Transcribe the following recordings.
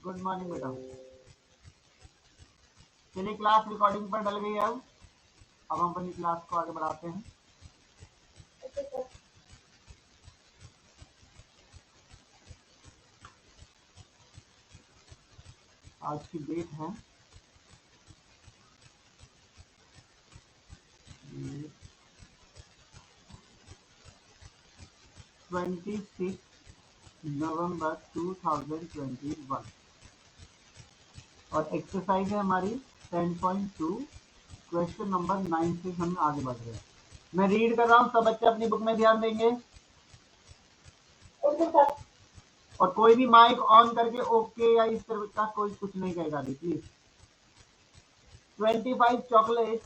Good morning बेटा। चलिए class recording पर डल गई है। अब हम अपनी क्लास को आगे बढ़ाते हैं। आज की डेट है 26 नवंबर 2021 और एक्सरसाइज है हमारी 10.2 क्वेश्चन नंबर 9 से हम आगे बढ़ रहे हैं। मैं रीड कर रहा हूँ, सब बच्चे अपनी बुक में ध्यान देंगे। और कोई भी माइक ऑन करके ओके या इस तरह का कोई कुछ नहीं कहेगा please. 25 chocolate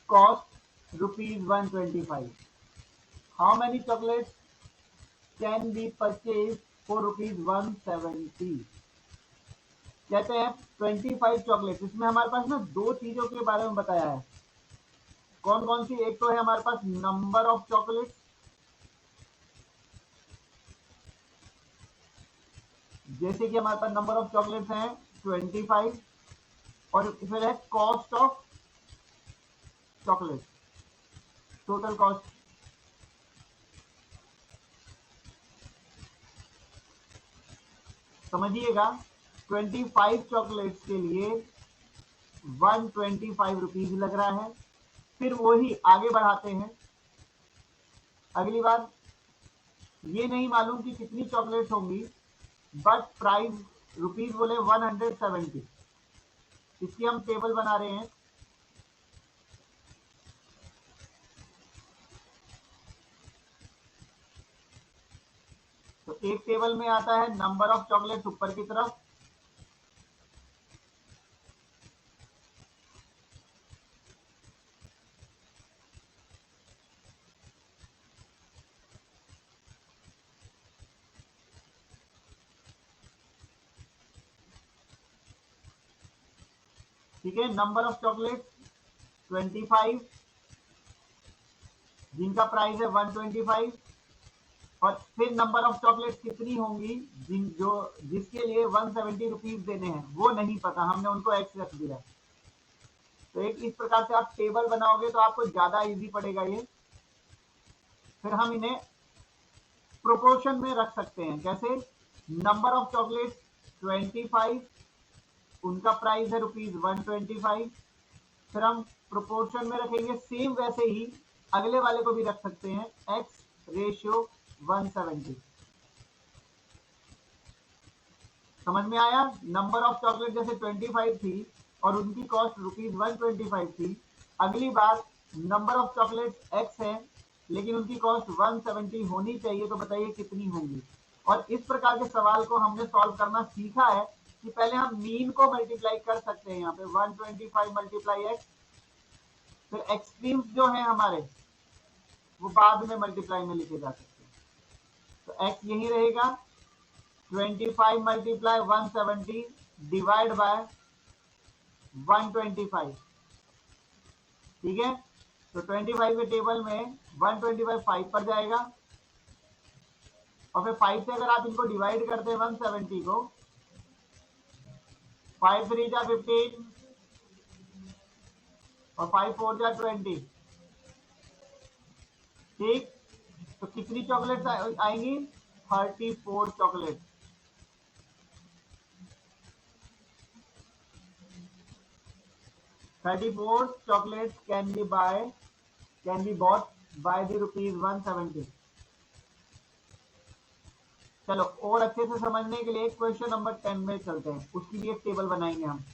cost ₹125. How many chocolates can be purchased for ₹170? कहते हैं 25 चॉकलेट। इसमें हमारे पास ना दो चीजों के बारे में बताया है। कौन कौन सी? एक तो है हमारे पास नंबर ऑफ चॉकलेट, जैसे कि हमारे पास नंबर ऑफ चॉकलेट्स हैं 25 और फिर है cost of chocolate, total cost. समझिएगा 25 चॉकलेट्स के लिए 125 रुपीज लग रहा है। फिर वही आगे बढ़ाते हैं। अगली बार ये नहीं मालूम कि कितनी चॉकलेट्स होंगी, बट प्राइस रुपीज बोले 170। इसकी हम टेबल बना रहे हैं। तो एक टेबल में आता है नंबर ऑफ चॉकलेट्स ऊपर की तरफ, ठीक है। नंबर ऑफ चॉकलेट 25, जिनका प्राइस है 125, और फिर नंबर ऑफ चॉकलेट कितनी होंगी जिसके लिए 170 रुपीज देने हैं वो नहीं पता, हमने उनको एक्स रख दिया। तो एक इस प्रकार से आप टेबल बनाओगे तो आपको ज्यादा इजी पड़ेगा ये। फिर हम इन्हें प्रोपोर्शन में रख सकते हैं। कैसे? नंबर ऑफ चॉकलेट 25, उनका प्राइस है ₹125। फिर हम प्रोपोर्शन में रखेंगे सेम वैसे ही अगले वाले को भी रख सकते हैं, X/170। समझ में आया? नंबर ऑफ चॉकलेट जैसे 25 थी और उनकी कॉस्ट ₹125 थी। अगली बार नंबर ऑफ चॉकलेट X है लेकिन उनकी कॉस्ट 170 होनी चाहिए, तो बताइए कितनी होंगी। और इस प्रकार के सवाल को हमने सॉल्व करना सीखा है कि पहले हम मीन को मल्टीप्लाई कर सकते हैं। यहाँ पे 125 मल्टीप्लाई एक्स, फिर एक्सट्रीम्स जो है हमारे वो बाद में मल्टीप्लाई में लिखे जा सकते हैं। तो एक्स यही रहेगा 25 मल्टीप्लाई 170 डिवाइड बाय 125, ठीक है। तो 25 के टेबल में 125 5 पर जाएगा और फिर 5 से अगर आप इनको डिवाइड करते हैं 170 को, 5 3 जा 15 और 5 4 जा 20, ठीक। तो कितनी चॉकलेट्स आएंगी? 34 chocolate. 34 chocolates can be bought by the ₹170। चलो और अच्छे से समझने के लिए क्वेश्चन नंबर 10 में चलते हैं, उसकी भी एक टेबल बनाएंगे हम।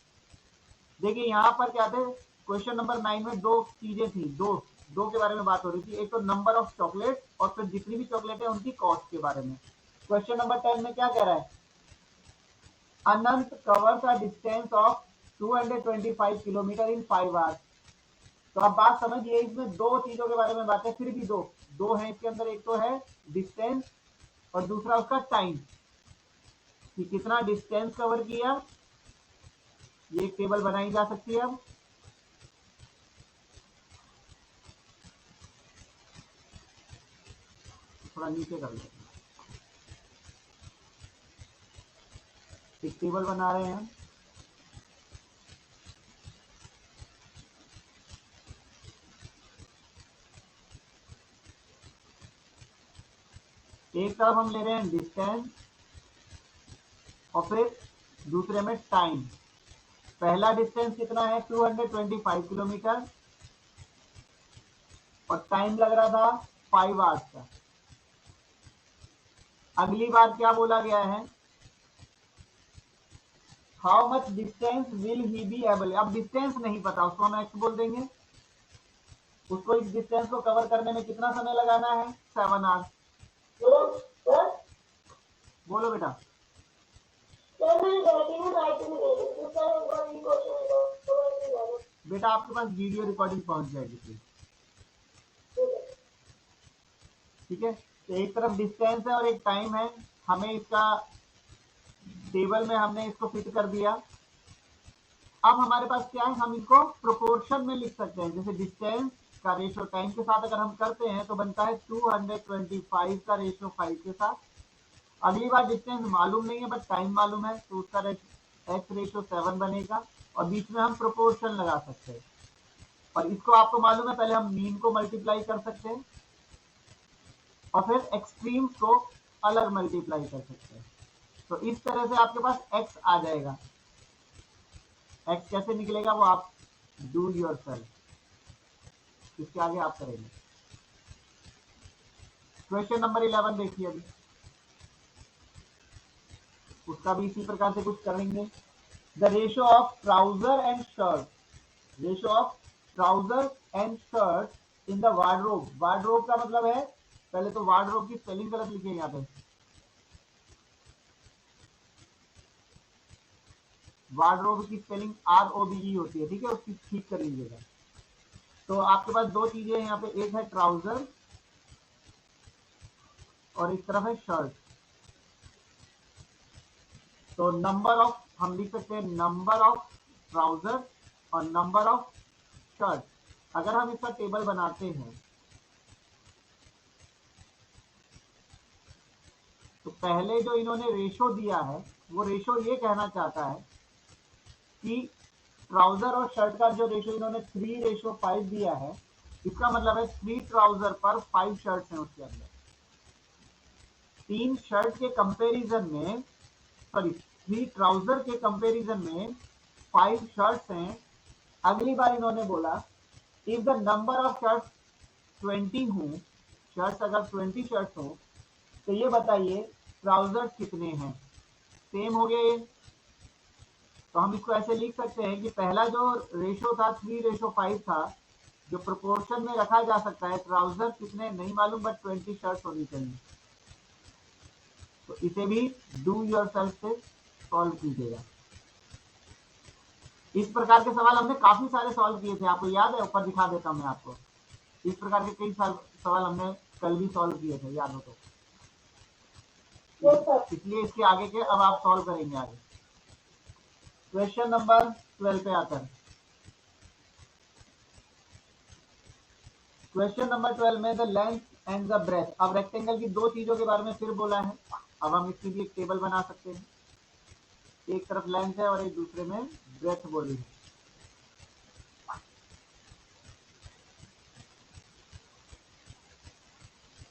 देखिए यहाँ पर क्या थे, क्वेश्चन नंबर 9 में दो चीजें थी, दो के बारे में बात हो रही थी। एक तो नंबर ऑफ चॉकलेट और फिर जितनी भी चॉकलेट है उनकी कॉस्ट के बारे में। क्वेश्चन नंबर 10 में क्या कह रहा है? Anant covers a distance of 225 kilometre in 5 hours. तो आप बात समझिए, इसमें दो चीजों के बारे में बात है, फिर भी दो है इसके अंदर। एक तो है डिस्टेंस और दूसरा उसका टाइम, कि कितना डिस्टेंस कवर किया। ये एक टेबल बनाई जा सकती है। अब थोड़ा नीचे कर लेते हैं। एक टेबल बना रहे हैं। एक तरफ हम ले रहे हैं डिस्टेंस और फिर दूसरे में टाइम। पहला डिस्टेंस कितना है 225 किलोमीटर और टाइम लग रहा था 5 आवर्स का। अगली बार क्या बोला गया है, how much distance will he be able. अब डिस्टेंस नहीं पता, उसको हम एक्स बोल देंगे। उसको इस डिस्टेंस को कवर करने में कितना समय लगाना है 7 आवर्स। बोलो बेटा। बेटा आपके पास वीडियो रिकॉर्डिंग पहुंच जाएगी, ठीक है। तो एक तरफ डिस्टेंस है और एक टाइम है, हमें इसका टेबल में हमने इसको फिट कर दिया। अब हमारे पास क्या है, हम इनको प्रोपोर्शन में लिख सकते हैं। जैसे डिस्टेंस का रेशो टाइम के साथ अगर हम करते हैं तो बनता है 225 का रेशो 5 के साथ। अगली बार डिस्टेंस मालूम नहीं है बट टाइम मालूम है, तो उसका एक्स रेशो 7 बनेगा और बीच में हम प्रोपोर्शन लगा सकते हैं। और इसको आपको मालूम है, पहले हम मीन को मल्टीप्लाई कर सकते हैं और फिर एक्सट्रीम्स को अलग मल्टीप्लाई कर सकते हैं। तो इस तरह से आपके पास x आ जाएगा। x कैसे निकलेगा वो आप डू योर सेल्फ, इसके आगे आप करेंगे। क्वेश्चन नंबर 11 देखिए, अभी उसका भी इसी प्रकार से कुछ करेंगे। The ratio of trouser and shirt, ratio of trouser and shirt in the wardrobe. Wardrobe का मतलब है, पहले तो वार्डरोब की स्पेलिंग गलत लिखिए यहाँ पे। वार्डरोब की स्पेलिंग ROBE होती है, ठीक है, उसकी ठीक कर लीजिएगा। तो आपके पास दो चीजें हैं यहाँ पे, एक है ट्राउजर और एक तरफ है शर्ट। तो नंबर ऑफ, हम लिख सकते हैं नंबर ऑफ ट्राउजर और नंबर ऑफ शर्ट। अगर हम इसका टेबल बनाते हैं तो पहले जो इन्होंने रेशो दिया है वो रेशो ये कहना चाहता है कि ट्राउजर और शर्ट का जो रेशो इन्होंने 3:5 दिया है, इसका मतलब है 3 ट्राउजर पर 5 शर्ट्स हैं उसके अंदर। 3 शर्ट के कंपैरिजन में, सॉरी 3 ट्राउजर के कंपैरिजन में 5 शर्ट्स हैं। अगली बार इन्होंने बोला if the number of shirts 20 हो, शर्ट्स अगर 20 शर्ट्स हो तो ये बताइए ट्राउजर्स कितने हैं। सेम हो गया ये। तो हम इसको ऐसे लिख सकते हैं कि पहला जो रेशो था 3:5 था, जो प्रोपोर्शन में रखा जा सकता है, ट्राउजर कितने नहीं मालूम बट 20 शर्ट्स होनी चाहिए। तो इसे भी डू योर सेल्फ से सॉल्व कीजिएगा। इस प्रकार के सवाल हमने काफी सारे सॉल्व किए थे, आपको याद है, ऊपर दिखा देता हूं मैं आपको। इस प्रकार के कई सवाल हमने कल भी सॉल्व किए थे, याद हो तो। इसलिए इसके आगे के अब आप सॉल्व करेंगे आगे। क्वेश्चन नंबर 12 पे आकर, क्वेश्चन नंबर 12 में the length and the breadth. अब रेक्टेंगल की दो चीजों के बारे में फिर बोला है। अब हम इसकी भी एक टेबल बना सकते हैं। एक तरफ लेंथ है और एक दूसरे में ब्रेथ बोली है।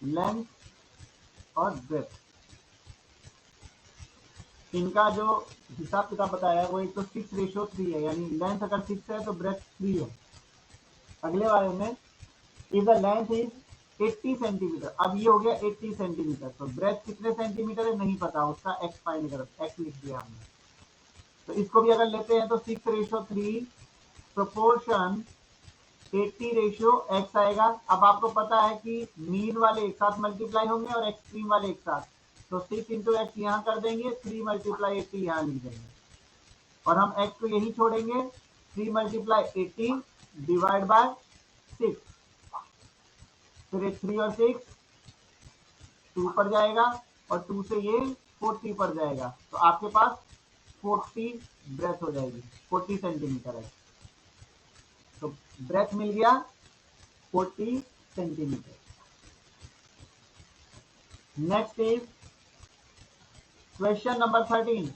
लेंथ और ब्रेथ, इनका जो हिसाब किताब बताया है वो एक तो 6:3 है, यानी लेंथ अगर 6 है तो ब्रेथ 3 है। अगले वाले में if the length is 80 centimetre, अब ये हो गया 80 सेंटीमीटर, तो ब्रेथ कितने सेंटीमीटर है नहीं पता, उसका एक्स फाइंड करो, एक्स लिख दिया हमने। तो इसको भी अगर लेते हैं तो 6:3 प्रोपोर्शन 80:x आएगा। अब आपको पता है कि मीन वाले एक साथ मल्टीप्लाई होंगे और एक्सट्रीम वाले एक साथ, तो 6 इंटू एक्स यहाँ कर देंगे, 3 मल्टीप्लाई 80 यहाँ लिख देंगे और हम x को यही छोड़ेंगे। 3 मल्टीप्लाई 80 डिवाइड बाय 6, फिर 3 और 6 2 पर जाएगा और 2 से ये 40 पर जाएगा, तो आपके पास 40 ब्रेथ हो जाएगी, 40 सेंटीमीटर है। तो ब्रेथ मिल गया 40 centimetre. Next is question number 13।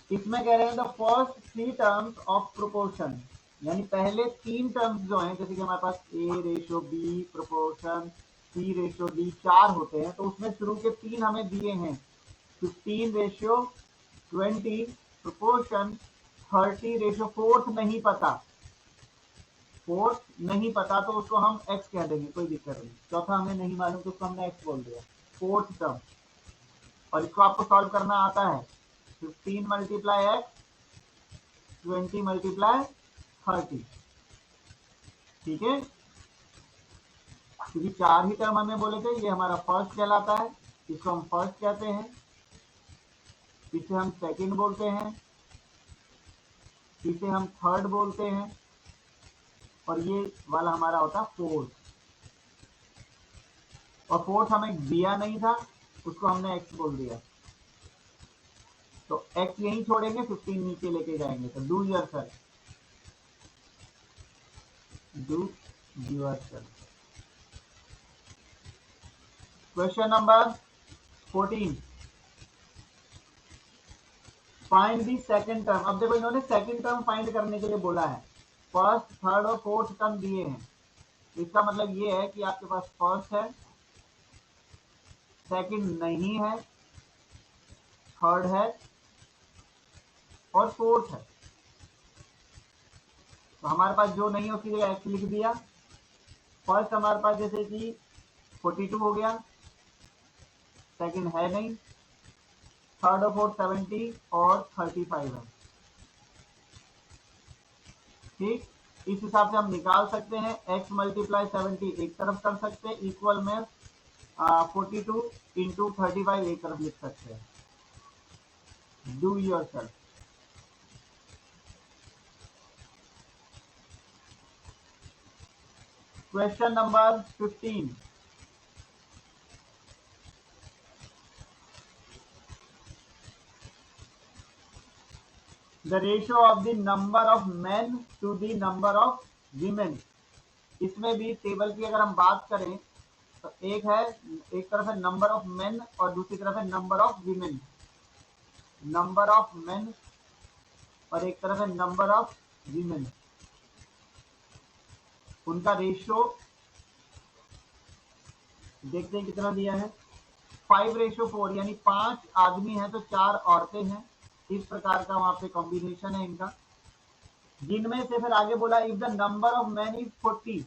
इसमें कह रहे हैं the first 3 terms of proportion, यानी पहले 3 टर्म्स जो हैं, जैसे कि हमारे पास ए रेशो बी प्रोपोर्शन सी रेशो डी 4 होते हैं, तो उसमें शुरू के 3 हमें दिए हैं 15 रेशो 20 प्रोपोर्शन 30 रेशो, फोर्थ नहीं पता तो उसको हम x कह देंगे, कोई दिक्कत नहीं। चौथा हमें नहीं मालूम तो उसको हमने x बोल दिया, फोर्थ टर्म। और इसको आपको सॉल्व करना आता है, 15 मल्टीप्लाई x 20 मल्टीप्लाई 30, ठीक है। क्योंकि 4 ही टर्म हमें बोले थे, ये हमारा फर्स्ट कहलाता है, इसको हम फर्स्ट कहते हैं, इसे हम सेकंड बोलते हैं, इसे हम थर्ड बोलते हैं, और ये वाला हमारा होता है फोर्थ। और फोर्थ हमें दिया नहीं था, उसको हमने एक्स बोल दिया, तो एक्स यहीं छोड़ेंगे, 15 नीचे लेके जाएंगे। तो do your self, do yourself. Question number 14, find the second term. अब देखो इन्होंने सेकंड टर्म फाइंड करने के लिए बोला है, फर्स्ट थर्ड और फोर्थ टर्म दिए हैं, इसका मतलब ये है कि आपके पास फर्स्ट है, सेकंड नहीं है, थर्ड है और फोर्थ है। तो हमारे पास जो नहीं है उसकी जगह एक्स लिख दिया। फर्स्ट हमारे पास जैसे कि 42 हो गया, सेकंड है नहीं, थर्ड और फोर्थ 70 और 35 है, ठीक। इस हिसाब से हम निकाल सकते हैं, x मल्टीप्लाई 70 एक तरफ कर सकते हैं, इक्वल में 42 इंटू 35 एक तरफ लिख सकते हैं। Do yourself. Question number 15, the ratio of the number of men to the number of women. इसमें भी टेबल की अगर हम बात करें तो एक तरफ है नंबर ऑफ मेन और दूसरी तरफ है number of women, number of main और एक तरफ है नंबर ऑफ वीमेन, उनका रेशियो देखते हैं कितना दिया है, 5:4, यानी 5 आदमी हैं तो 4 औरतें हैं, इस प्रकार का वहां पे कॉम्बिनेशन है इनका। जिनमें से फिर आगे बोला if the number of man is 40,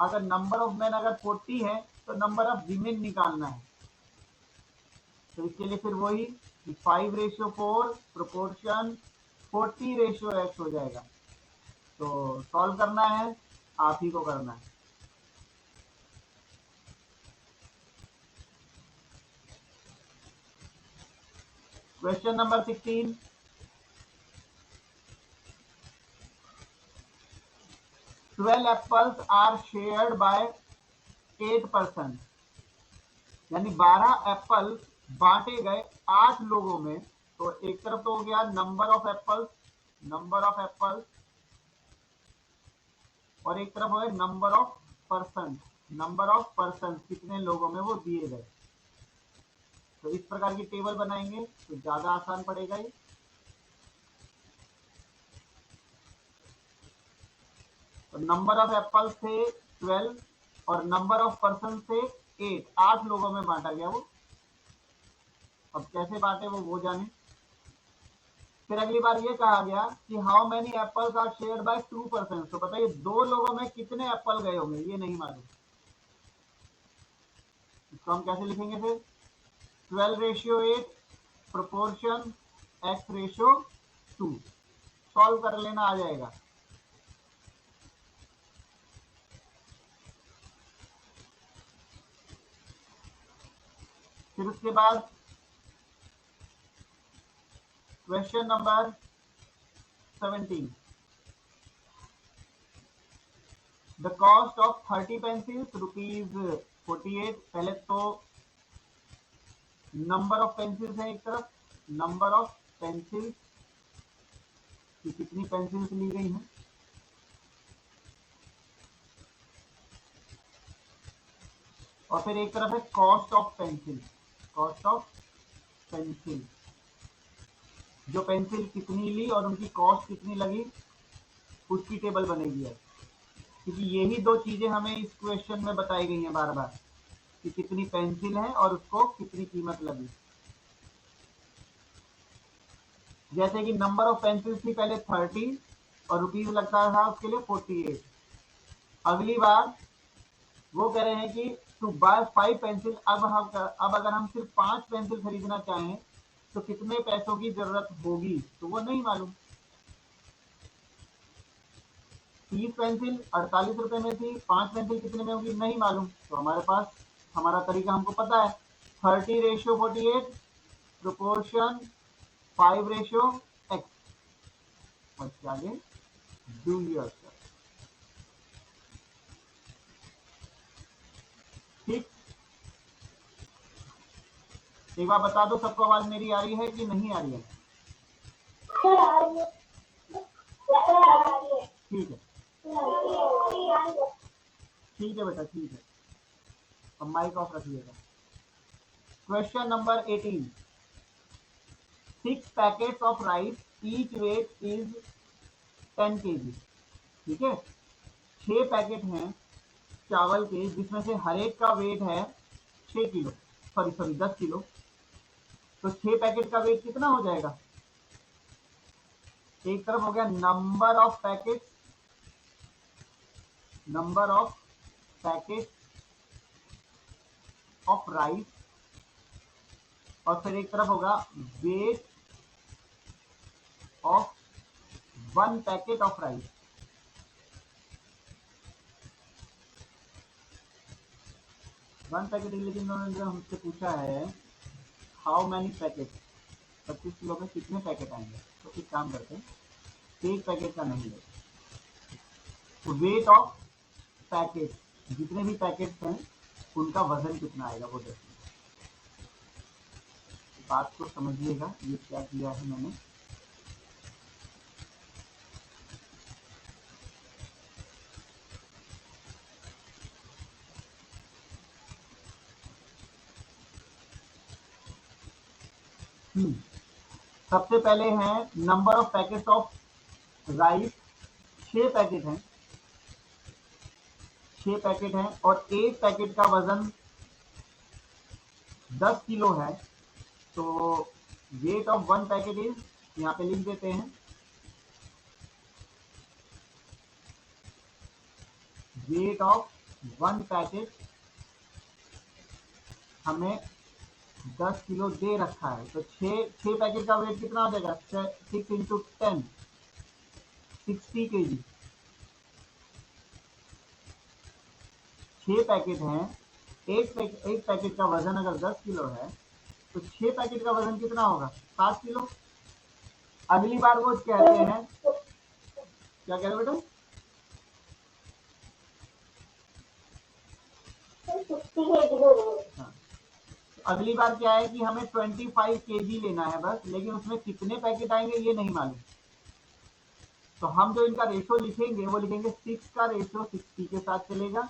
अगर नंबर ऑफ मैन अगर 40 है तो नंबर ऑफ वीमेन निकालना है। तो इसके लिए फिर वही 5:4 प्रोपोर्शन 40:x हो जाएगा। तो सॉल्व करना है, आप ही को करना है। Question number 16, 12 apples are shared by 8 person, यानी 12 एप्पल बांटे गए 8 लोगों में। तो एक तरफ तो हो गया नंबर ऑफ एप्पल्स, और एक तरफ हो गया नंबर ऑफ पर्सन, कितने लोगों में वो दिए गए। तो इस प्रकार की टेबल बनाएंगे तो ज्यादा आसान पड़ेगा ये। तो नंबर ऑफ एप्पल से 12 और नंबर ऑफ पर्सन से 8 लोगों में बांटा गया वो। अब कैसे बांटे वो जाने। फिर अगली बार ये कहा गया कि how many apples are shared by 2 person, तो बताइए 2 लोगों में कितने एप्पल गए होंगे, ये नहीं मालूम। इसको हम कैसे लिखेंगे फिर, 12:8 प्रोपोर्शन x:2, सॉल्व कर लेना आ जाएगा। फिर उसके बाद question number 17, the cost of 30 pencils ₹48। पहले तो नंबर ऑफ पेंसिल्स है एक तरफ, नंबर ऑफ पेंसिल्स कि कितनी पेंसिल्स ली गई हैं, और फिर एक तरफ है cost of pencil, cost of pencil. जो पेंसिल कितनी ली और उनकी कॉस्ट कितनी लगी उसकी टेबल बनेगी है, क्योंकि यही दो चीजें हमें इस क्वेश्चन में बताई गई हैं बार बार कि कितनी पेंसिल है और उसको कितनी कीमत लगी। जैसे कि नंबर ऑफ पेंसिल थी पहले 30 और रुपीज लगता था उसके लिए 48। अगली बार वो कह रहे हैं कि टू बाय 5 पेंसिल। अब अगर हम सिर्फ 5 पेंसिल खरीदना चाहें तो कितने पैसों की जरूरत होगी, तो वो नहीं मालूम। 30 पेंसिल 48 रुपए में थी, 5 पेंसिल कितने में होगी नहीं मालूम। तो हमारे पास हमारा तरीका हमको पता है, 30:48 प्रोपोर्शन 5:x। और आगे डू योरसेल्फ। ठीक, एक बार बता दो सबको आवाज मेरी आ रही है कि नहीं आ रही है? ठीक है ठीक है बेटा, ठीक है। अब माइक ऑफ रखिएगा। Question number 18। 6 packets of rice, each weight is 10 kg। ठीक है, 6 पैकेट हैं चावल के जिसमें से हर एक का वेट है 6 किलो, सॉरी 10 किलो। तो 6 पैकेट का वेट कितना हो जाएगा? एक तरफ हो गया number of packet of rice, और फिर एक तरफ होगा weight of 1 packet of rice. One packet, लेकिन उन्होंने हमसे पूछा है हाउ मैनी पैकेट, 25 किलो में कितने पैकेट आएंगे। तो एक काम करते हैं, एक पैकेट का नहीं है, तो वेट ऑफ पैकेट, जितने भी पैकेट हैं उनका वजन कितना आएगा वो देखिए। बात को समझिएगा, ये क्या किया है मैंने। सबसे पहले है number of packet of rice, 6 packet हैं, 6 पैकेट हैं और एक पैकेट का वजन 10 किलो है। तो वेट ऑफ 1 पैकेट इज, यहाँ पे लिख देते हैं, वेट ऑफ 1 पैकेट हमें 10 किलो दे रखा है। तो 6 पैकेट का वेट कितना हो जाएगा? 6 इंटू 10, 60 kg। 6 पैकेट हैं, एक पैकेट का वजन अगर 10 किलो है तो 6 पैकेट का वजन कितना होगा? 7 किलो। अगली बार वो कहते हैं, क्या कह रहे बेटा? हाँ, अगली बार क्या है कि हमें 25 kg लेना है बस, लेकिन उसमें कितने पैकेट आएंगे ये नहीं मालूम। तो हम जो इनका रेशो लिखेंगे वो लिखेंगे 6 का रेशो 60 के साथ चलेगा,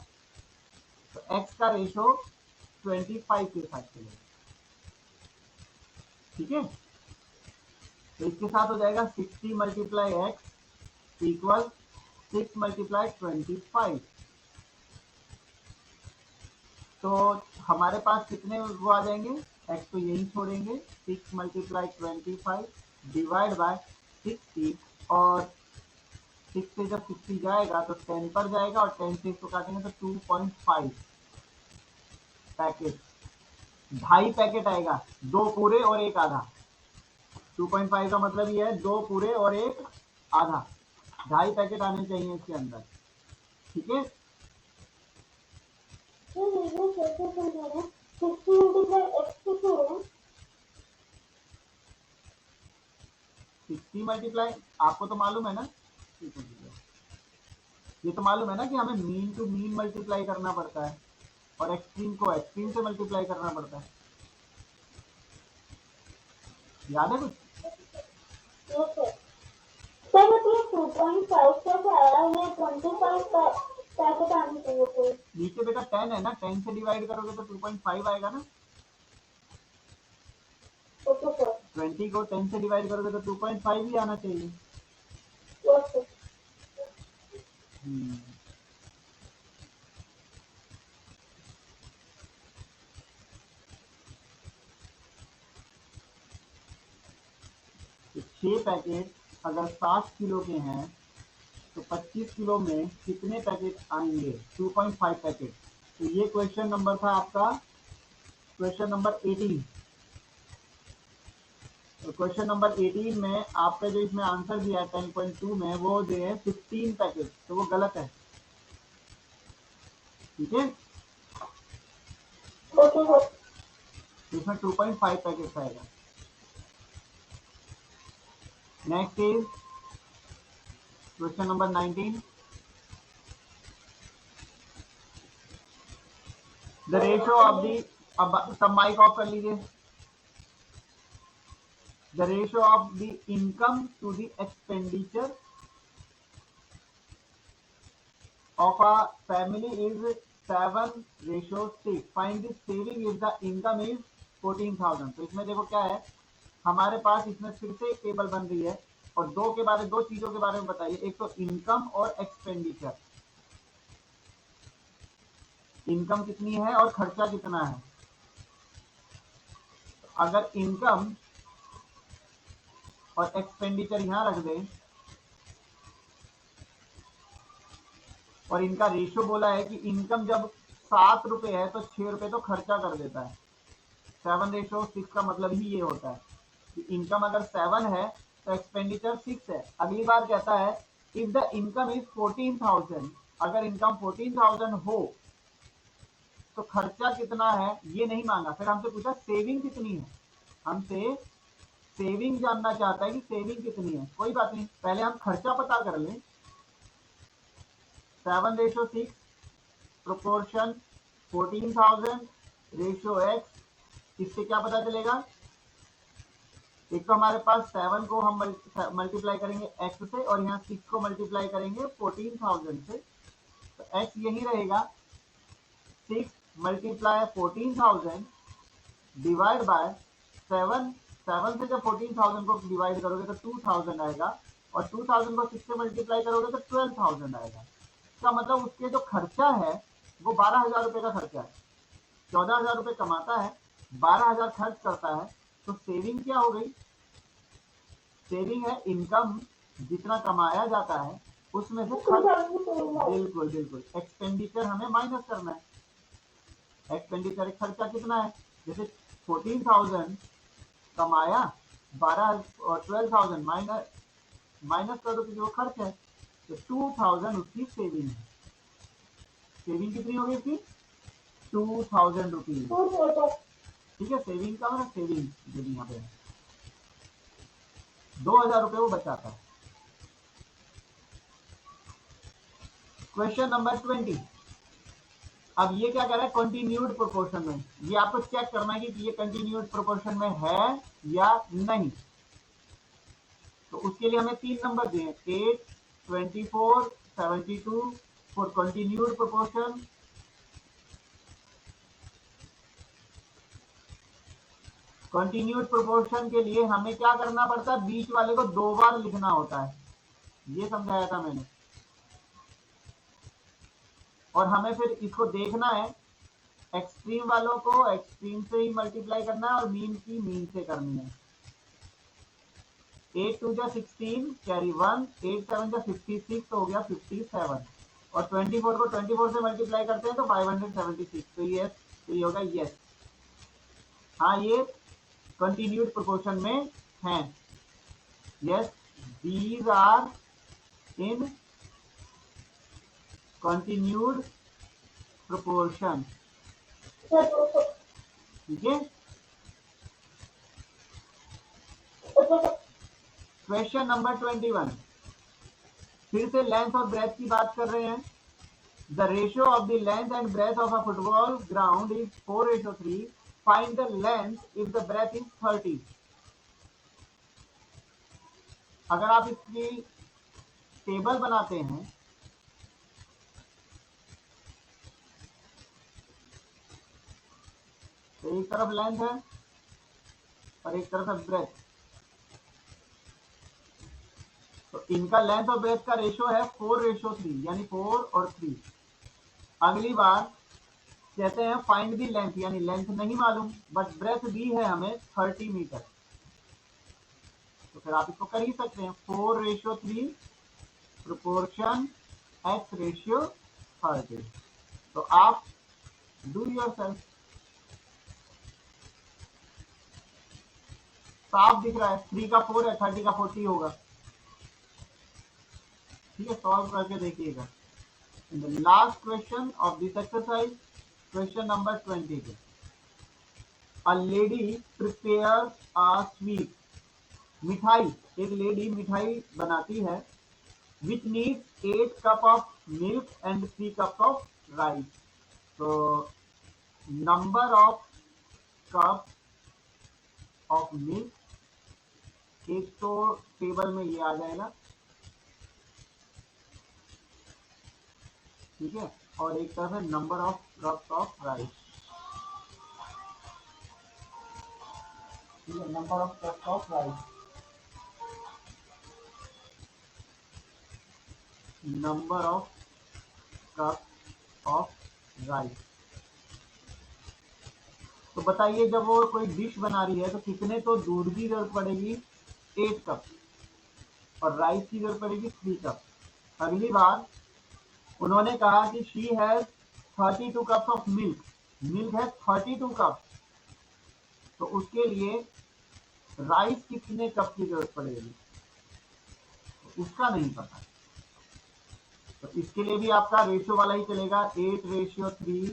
तो x का रेशो 25 के साथ चलेगा। ठीक है, तो इसके साथ हो जाएगा 60 मल्टीप्लाई x इक्वल 6 मल्टीप्लाई 25। तो हमारे पास कितने वो आ जाएंगे? x तो यही छोड़ेंगे, 6 मल्टीप्लाई 25 डिवाइड बाय 60, और 6 से जब 60 जाएगा तो 10 पर जाएगा और 10 से इसको काटेंगे तो 2.5 पैकेट, 2.5 पैकेट आएगा, 2 पूरे और 1 आधा। 2.5 का मतलब ये है 2 पूरे और 1 आधा, 2.5 पैकेट आने चाहिए इसके अंदर। ठीक है, 60 मल्टीप्लाई, आपको तो मालूम है ना, ये तो मालूम है ना कि हमें मीन टू मीन मल्टीप्लाई करना पड़ता है और एक्सट्रीम को एक्सट्रीम से मल्टीप्लाई करना पड़ता है। याद है कुछ? नीचे बेटा 10 है ना, 10 से डिवाइड करोगे तो 2.5 आएगा ना। 20 को 10 से डिवाइड करोगे तो 2.5 ही आना चाहिए। तो 6 पैकेट अगर 60 किलो के हैं तो 25 किलो में कितने पैकेट आएंगे? 2.5 पैकेट। तो ये क्वेश्चन नंबर था आपका, क्वेश्चन नंबर 18। तो क्वेश्चन नंबर 18 में आपका जो इसमें आंसर दिया है 10.2 में, वो जो है 15 पैकेट, तो वो गलत है। ठीक है, इसमें 2.5 पैकेट आएगा। Next is question number 19। The ratio of the, अब सब माइक ऑफ कर लीजिए। The ratio of the income to the expenditure of a family is 7:6. Find the saving if the income is 14,000. तो इसमें देखो क्या है, हमारे पास इसमें फिर से एक टेबल बन रही है और दो चीजों के बारे में बताइए। एक तो इनकम और एक्सपेंडिचर। इनकम कितनी है और खर्चा कितना है। अगर इनकम और एक्सपेंडिचर यहां रख दें और इनका रेशियो बोला है कि इनकम जब 7 रुपए है तो 6 रुपए तो खर्चा कर देता है। 7:6 का मतलब ही ये होता है कि इनकम अगर 7 है तो एक्सपेंडिचर 6 है। अगली बार कहता है इफ द इनकम इज 14,000, अगर इनकम 14,000 हो तो खर्चा कितना है ये नहीं मांगा। फिर हमसे पूछा सेविंग कितनी है, हमसे सेविंग जानना चाहता है कि सेविंग कितनी है। कोई बात नहीं, पहले हम खर्चा पता कर लें। 7:6 प्रोपोर्शन 14,000 रेशियो एक्स, इससे क्या पता चलेगा। एक तो हमारे पास 7 को हम मल्टीप्लाई करेंगे x से और यहाँ 6 को मल्टीप्लाई करेंगे 14,000 से, तो x यही रहेगा 6 मल्टीप्लाई 14,000 डिवाइड बाय 7। 7 से जब 14,000 को डिवाइड करोगे तो 2,000 आएगा और 2,000 को 6 से मल्टीप्लाई करोगे तो 12,000 आएगा। इसका मतलब उसके जो खर्चा है वो 12,000 रुपये का खर्चा है। 14,000 रुपये कमाता है, 12,000 खर्च करता है, तो सेविंग क्या हो गई। सेविंग है इनकम जितना कमाया जाता है उसमें से खर्च। बिल्कुल बिल्कुल, एक्सपेंडिचर हमें माइनस करना है। एक्सपेंडिचर खर्चा कितना है, जैसे 14,000 कमाया, 12,000 माइनस कर दो, जो खर्च है तो 2,000 उसकी सेविंग है। सेविंग कितनी होगी इसकी, 2,000 रुपीज। ठीक है, सेविंग का मतलब सेविंग जो यहाँ पे 2,000 रुपये वो बचाता है। Question number 20। अब ये क्या कह रहा है, कंटिन्यूड प्रोपोर्शन में। ये आपको चेक करना है कि ये कंटिन्यूड प्रोपोर्शन में है या नहीं। तो उसके लिए हमें 3 नंबर दिए, 8, 24, 72 for continued proportion. Continued proportion के लिए हमें क्या करना पड़ता है, बीच वाले को 2 बार लिखना होता है, ये समझाया था मैंने। और हमें फिर इसको देखना है, एक्सट्रीम वालों को एक्सट्रीम से ही मल्टीप्लाई करना है और मीन की मीन से करनी है। 8 2 जा 16 कैरी 1, 8 7 जा 56 तो हो गया 57 और 24 को 24 से मल्टीप्लाई करते हैं तो 576। तो ये होगा यस। हाँ, ये कंटिन्यूड प्रोपोर्शन में हैं। Yes, these are in continued proportion. ठीक है, क्वेश्चन नंबर 21। फिर से लेंथ और ब्रेथ की बात कर रहे हैं। The ratio of the length and breadth of a football ground is 4:3। Find the length if the breadth is 30। अगर आप इसकी टेबल बनाते हैं तो एक तरफ लेंथ है और एक तरफ है ब्रेथ। तो इनका लेंथ और ब्रेथ का रेशियो है 4:3 यानी 4 और 3। अगली बार कहते हैं फाइंड दी लेंथ, यानी लेंथ नहीं मालूम बट ब्रेथ दी है हमें 30 मीटर। तो फिर आप इसको कर ही सकते हैं 4:3 प्रोपोर्शन x:30। तो आप डू योरसेल्फ। साफ दिख रहा है, 3 का 4 है, 30 का 40 होगा। ठीक है, सॉल्व करके देखिएगा। In the last question of this exercise, question number 22, a lady prepares a sweet. मिठाई, एक लेडी मिठाई बनाती है, which needs 8 cup of milk and 3 cup of rice. तो number of cup of milk, एक तो टेबल में ये आ जाएगा, ठीक है, और एक तरफ है number of cups of rice, ठीक है, number of cups of rice, number of cups of rice. तो बताइए जब वो कोई डिश बना रही है तो कितने तो दूध की जरूरत पड़ेगी, 8 कप, और राइस की जरूरत पड़ेगी 3 कप। अगली बार उन्होंने कहा कि she has 32 cups of milk, milk है 32 कप, तो उसके लिए राइस कितने कप की जरूरत पड़ेगी, तो उसका नहीं पता। तो इसके लिए भी आपका रेशियो वाला ही चलेगा, 8:3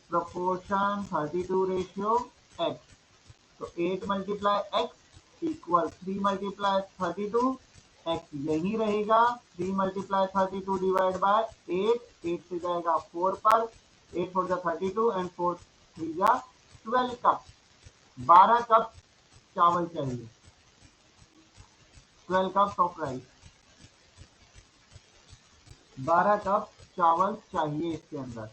प्रोपोर्शन 32:x। तो 8 × x इक्वल 3 × 32, x यही रहेगा, 3 × 32 डिवाइड बाय 8, 8 से जाएगा 4 पर, 8 4 जा 32 एंड 4 3 जा 12 कप। 12 कप चावल चाहिए, 12 कप ऑफ राइस, 12 कप चावल चाहिए इसके अंदर।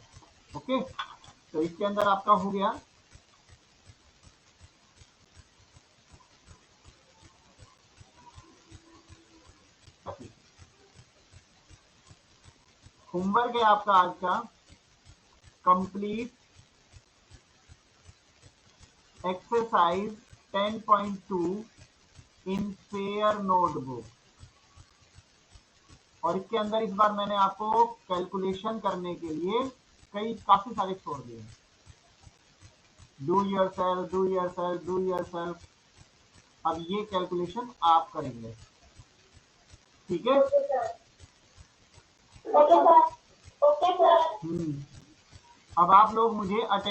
ओके, तो इसके अंदर आपका हो गया। होमवर्क है आपका आज का, कंप्लीट एक्सरसाइज 10.2 इन फेयर नोटबुक। और इसके अंदर इस बार मैंने आपको कैलकुलेशन करने के लिए काफी सारे छोड़ दिए। Do yourself, do yourself, do yourself. अब ये कैलकुलेशन आप करेंगे, ठीक है? Okay sir. अब आप लोग मुझे अटेंड